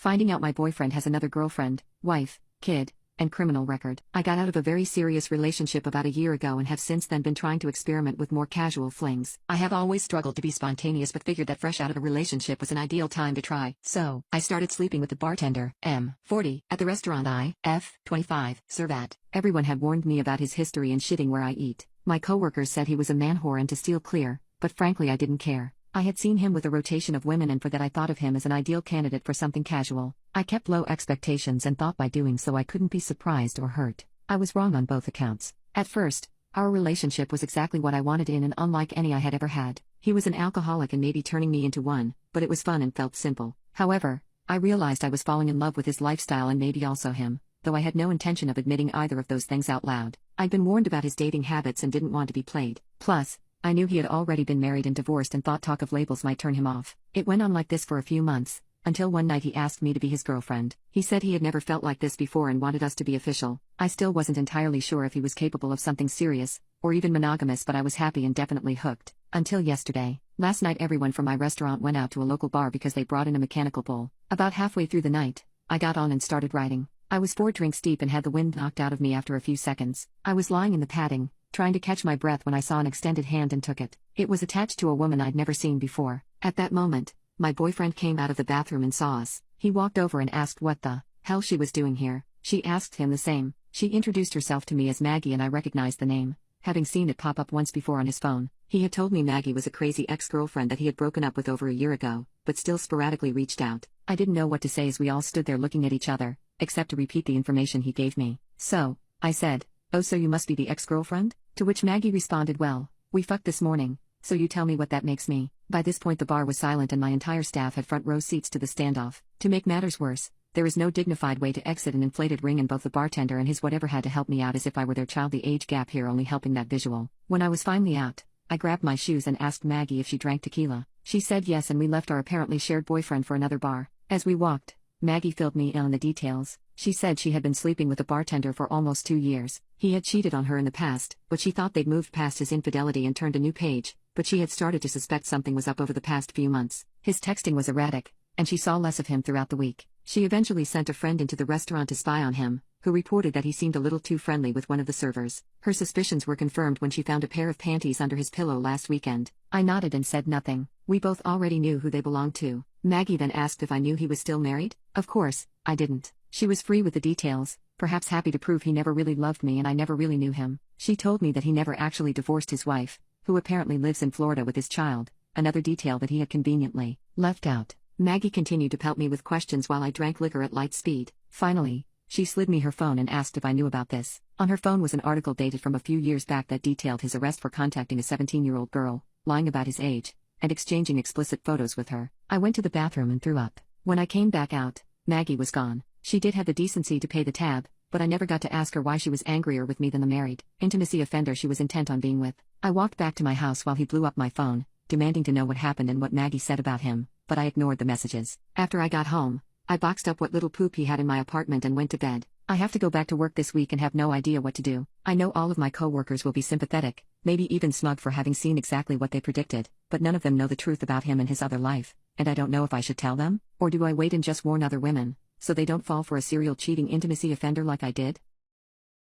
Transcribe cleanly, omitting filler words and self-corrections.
Finding out my boyfriend has another girlfriend, wife, kid, and criminal record. I got out of a very serious relationship about a year ago and have since then been trying to experiment with more casual flings. I have always struggled to be spontaneous but figured that fresh out of a relationship was an ideal time to try. So, I started sleeping with the bartender, M, 40, at the restaurant I, F, 25, serve at. Everyone had warned me about his history and shitting where I eat. My coworkers said he was a man whore and to steal clear, but frankly I didn't care. I had seen him with a rotation of women and for that I thought of him as an ideal candidate for something casual. I kept low expectations and thought by doing so I couldn't be surprised or hurt. I was wrong on both accounts. At first, our relationship was exactly what I wanted in and unlike any I had ever had. He was an alcoholic and maybe turning me into one, but it was fun and felt simple. However, I realized I was falling in love with his lifestyle and maybe also him, though I had no intention of admitting either of those things out loud. I'd been warned about his dating habits and didn't want to be played. Plus, I knew he had already been married and divorced and thought talk of labels might turn him off. It went on like this for a few months, until one night he asked me to be his girlfriend. He said he had never felt like this before and wanted us to be official. I still wasn't entirely sure if he was capable of something serious, or even monogamous, but I was happy and definitely hooked. Until yesterday. Last night everyone from my restaurant went out to a local bar because they brought in a mechanical bull. About halfway through the night, I got on and started writing. I was 4 drinks deep and had the wind knocked out of me after a few seconds. I was lying in the padding, trying to catch my breath when I saw an extended hand and took it. It was attached to a woman I'd never seen before. At that moment, my boyfriend came out of the bathroom and saw us. He walked over and asked what the hell she was doing here. She asked him the same. She introduced herself to me as Maggie and I recognized the name, having seen it pop up once before on his phone. He had told me Maggie was a crazy ex-girlfriend that he had broken up with over a year ago, but still sporadically reached out. I didn't know what to say as we all stood there looking at each other, except to repeat the information he gave me. So, I said, "Oh, so you must be the ex-girlfriend?" To which Maggie responded, "Well, we fucked this morning, so you tell me what that makes me." By this point the bar was silent and my entire staff had front row seats to the standoff. To make matters worse, there is no dignified way to exit an inflated ring and both the bartender and his whatever had to help me out as if I were their child, the age gap here only helping that visual. When I was finally out, I grabbed my shoes and asked Maggie if she drank tequila. She said yes and we left our apparently shared boyfriend for another bar. As we walked, Maggie filled me in on the details. She said she had been sleeping with a bartender for almost 2 years. He had cheated on her in the past, but she thought they'd moved past his infidelity and turned a new page, but she had started to suspect something was up over the past few months. His texting was erratic, and she saw less of him throughout the week. She eventually sent a friend into the restaurant to spy on him, who reported that he seemed a little too friendly with one of the servers. Her suspicions were confirmed when she found a pair of panties under his pillow last weekend. I nodded and said nothing. We both already knew who they belonged to. Maggie then asked if I knew he was still married. Of course, I didn't. She was free with the details, perhaps happy to prove he never really loved me and I never really knew him. She told me that he never actually divorced his wife, who apparently lives in Florida with his child, another detail that he had conveniently left out. Maggie continued to pelt me with questions while I drank liquor at light speed. Finally, she slid me her phone and asked if I knew about this. On her phone was an article dated from a few years back that detailed his arrest for contacting a 17-year-old girl, lying about his age, and exchanging explicit photos with her. I went to the bathroom and threw up. When I came back out, Maggie was gone. She did have the decency to pay the tab, but I never got to ask her why she was angrier with me than the married intimacy offender she was intent on being with. I walked back to my house while he blew up my phone, demanding to know what happened and what Maggie said about him, but I ignored the messages. After I got home, I boxed up what little poop he had in my apartment and went to bed. I have to go back to work this week and have no idea what to do. I know all of my coworkers will be sympathetic, maybe even smug for having seen exactly what they predicted, but none of them know the truth about him and his other life, and I don't know if I should tell them, or do I wait and just warn other women, so they don't fall for a serial cheating intimacy offender like I did?